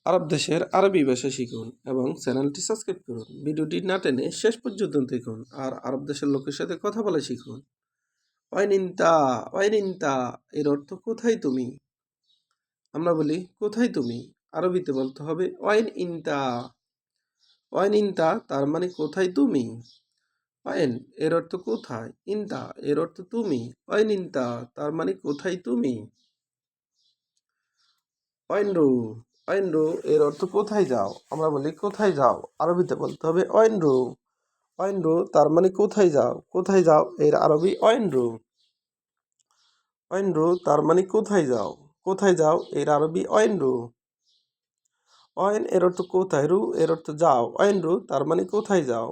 আরব দেশের আরবি ভাষা শিখুন এবং চ্যানেলটি সাবস্ক্রাইব করুন। ভিডিওটি না টেনে শেষ পর্যন্ত দেখুন আর আরব দেশের লোকের সাথে কথা বলা শিখুন। ওয়াইনিনতা, ওয়াইনিনতা এর অর্থ কোথায় তুমি? আমরা বলি কোথায় তুমি? আরবিতে বলতে হবে ওয়াইন ইনতা। ওয়াইন ইনতা তার মানে কোথায় তুমি? ওয়াইন এর অর্থ কোথায়, ইনতা এর অর্থ তুমি। ওয়াইন ইনতা তার মানে কোথায় তুমি? ওয়াইনরু, ওয়াইনরু এর অর্থ কোথায় যাও? আমরা বলি কোথায় যাও। আরবিতে বলতে হবে ওয়াইনরু। ওয়াইনরু তার মানে কোথায় যাও? কোথায় যাও এর আরবি ওয়াইনরু। ওয়াইনরু তার মানে কোথায় যাও? কোথায় যাও এর আরবি ওয়াইনরু। ওয়াইন এর অর্থ কোথায়, রু এর অর্থ যাও। ওয়াইনরু তার মানে কোথায় যাও।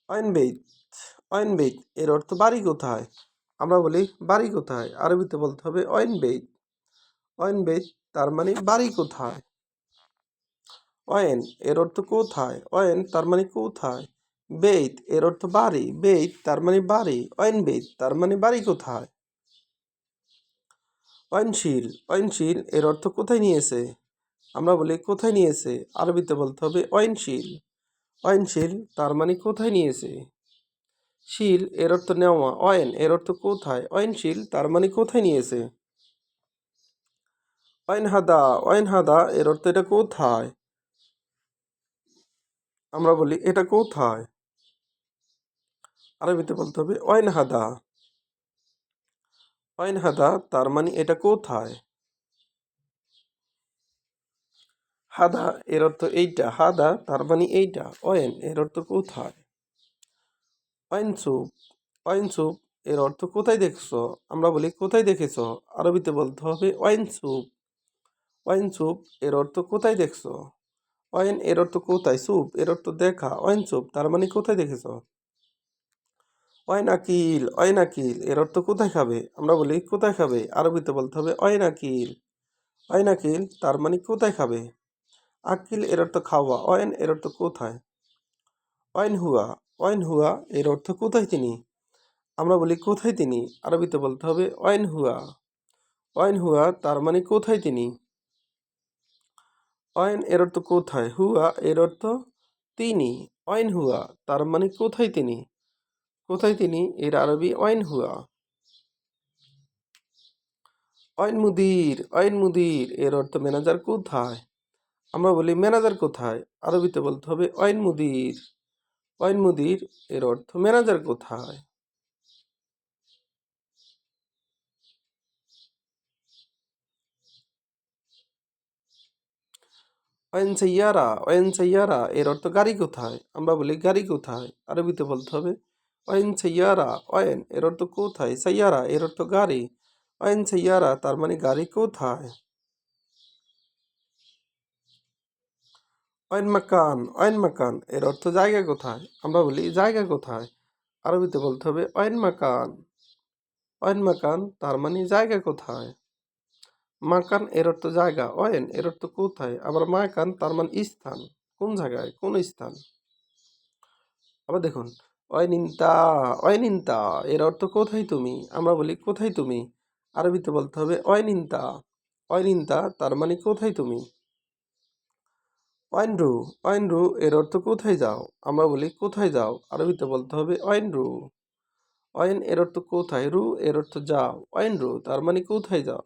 ওয়াইন বেইত, ওয়াইন বেইত এর অর্থ বাড়ি কোথায়? আমরা বলি বাড়ি কোথায়। আরবিতে বলতে হবে ওয়াইন বেইত। ওয়াইন বেইত তার মানে বাড়ি কোথায়। ওয়েন এর অর্থ কোথায়। ওয়েন তার মানে কোথায়। বেইত এর অর্থ বাড়ি। বেইত তার মানে বাড়ি। ওয়েন বেইত তার মানে বাড়ি কোথায়। ওয়াইনশীল, ওয়াইনশীল এর অর্থ কোথায় নিয়েছে? আমরা বলি কোথায় নিয়েছে। আরবিতে বলতে হবে ওয়াইনশীল। ওয়াইনশীল তার মানে কোথায় নিয়েছে। শিল এর অর্থ নেওয়া। ওয়েন এর অর্থ কোথায়। ওয়াইনশীল তার মানে কোথায় নিয়েছে। ওয়াইন হাদা, ওয়াইন হাদা এর অর্থ এটা কোথায়। আমরা বলি এটা কোথায়। আরবিতে বলতে হবে ওয়াইন হাদা। ওয়াইন হাদা তার মানে এটা কোথায়। হাদা এর অর্থ এইটা। হাদা তার মানে এইটা। ওয়েন এর অর্থ কোথায়। ওয়াইন স্যুপ, ওয়াইন স্যুপ এর অর্থ কোথায় দেখছো? আমরা বলি কোথায় দেখেছো। আরবিতে বলতে হবে ওয়াইন স্যুপ। ওয়াইন স্যুপ এর অর্থ কোথায় দেখছো। ওয়াইন এর অর্থ কোথায়, স্যুপ এর অর্থ দেখা। ওয়াইন স্যুপ তার মানে কোথায় দেখেছো। ওয়াইন আকিল, ওয়াইন আকিল এর অর্থ কোথায় খাবে। আমরা বলি কোথায় খাবে। আরবিতে বলতে হবে ওয়াইন আকিল। ওয়াইন আকিল তার মানে কোথায় খাবে। আকিল এর অর্থ খাওয়া। ওয়াইন এর অর্থ কোথায়। ওয়াইন হুয়া, ওয়াইন হুয়া এর অর্থ কোথায় তিনি। আমরা বলি কোথায় তিনি। আরবিতে বলতে হবে ওয়াইন হুয়া। ওয়াইন হুয়া তার মানে কোথায় তিনি। ওয়াইন এর অর্থ কোথায়। হুয়া এর অর্থ তিনি। ওয়াইন হুয়া তার মানে কোথায় তিনি। কোথায় তিনি এর আরবি ওয়াইন হুয়া। ওয়াইন মুদির, ওয়াইন মুদির এর অর্থ ম্যানেজার কোথায়। আমরা বলি ম্যানেজার কোথায়। আরবিতে বলতে হবে ওয়াইন মুদির। ওয়াইন মুদির এর অর্থ ম্যানেজার কোথায়। ওয়াইন সাইয়ারা, ওয়াইন সাইয়ারা এর অর্থ গাড়ি কোথায়। আমরা বলি গাড়ি কোথায়। আরবিতে বলতে হবে ওয়াইন সাইয়ারা। ওয়াইন এর অর্থ কোথায়। সাইয়ারা এর অর্থ গাড়ি। ওয়াইন সাইয়ারা তার মানে গাড়ি কোথায়। ওয়াইন মাকান, ওয়াইন মাকান এর অর্থ জায়গা কোথায়। আমরা বলি জায়গা কোথায়। আরবিতে বলতে হবে ওয়াইন মাকান। ওয়াইন মাকান তার মানে জায়গা কোথায়। মাকান এর অর্থ জায়গা। ওয়াইন এর অর্থ কোথায়। আবার মাকান তার মানে স্থান। কোন জায়গায়, কোন স্থান। আবার দেখুন অয়নিন্তা, অয়নিন্তা এর অর্থ কোথায় তুমি। আমরা বলি কোথায় তুমি। আরবিতে বলতে হবে অয়নিন্তা। অয়নিন্তা তার মানে কোথায় তুমি। অয়নরু, অয়নরু এর অর্থ কোথায় যাও। আমরা বলি কোথায় যাও। আরবিতে বলতে হবে অয়নরু। অয়ন এর অর্থ কোথায়, রু এর অর্থ যাও। অয়নরু তার মানে কোথায় যাও।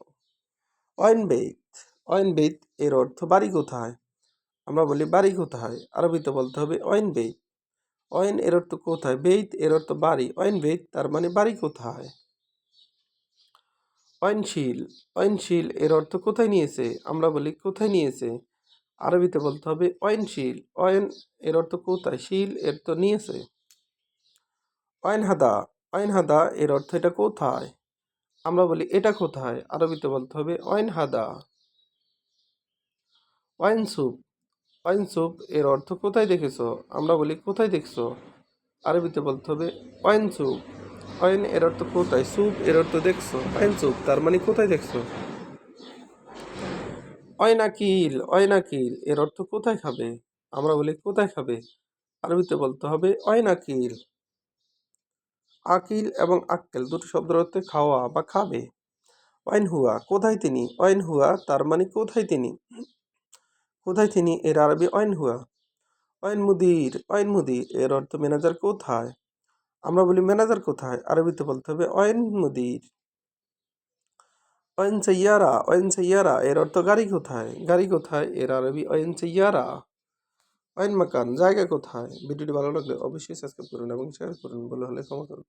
অয়ন বেইত, অয়ন বেইত এর অর্থ বাড়ি কোথায়। আমরা বলি বাড়ি কোথায়। আরবিতে বলতে হবে অয়ন বেইত। অয়েন এর অর্থ কোথায়। বেইত এর অর্থ বাড়ি। অয়েন বেইত তার মানে বাড়ি কোথায়। অয়নশীল, অয়নশীল এর অর্থ কোথায় নিয়েছে। আমরা বলি কোথায় নিয়েছে। আরবিতে বলতে হবে অয়নশীল। অয়ন এর অর্থ কোথায়, শীল এর তো নিয়েছে। অয়ন হাদা, অয়ন হাদা এর অর্থ এটা কোথায়। আমরা বলি এটা কোথায়। আরবিতে বলতে হবে অয়ন হাদা। অয়ন স্যুপ, অয়ন স্যুপ এর অর্থ কোথায় দেখেছো। আমরা বলি কোথায় দেখছো। আরবিতে বলতে হবে অয়েন স্যুপ। অয়েন এর অর্থ কোথায়, স্যুপ এর অর্থ দেখছো। অয়েন স্যুপ তার মানে কোথায় দেখছো। অয়নাকিল, অয়নাকিল এর অর্থ কোথায় খাবে। আমরা বলি কোথায় খাবে। আরবিতে বলতে হবে অয়নাকিল। আকিল এবং আক্কেল দুটো শব্দের অর্থে খাওয়া বা খাবে। ওয়াইন হুয়া কোথায় তিনি, ওয়াইন হুয়া তার মানে কোথায় তিনি, কোথায় তিনি এর আরবি ওয়াইন হুয়া। ওয়াইন মুদির এর অর্থ ম্যানেজার কোথায়, আমরা বলি ম্যানেজার কোথায়, আরবিতে বলতে হবে ওয়াইন মুদির। ওয়াইন সাইয়ারা এর অর্থ গাড়ি কোথায়, গাড়ি কোথায় এর আরবি ওয়াইন সাইয়ারা। ওয়াইন মাকান জায়গা কোথায়। ভিডিওটি ভালো লাগলে অবশ্যই সাবস্ক্রাইব করুন এবং শেয়ার করুন, ভালো হলে ক্ষমা করুন।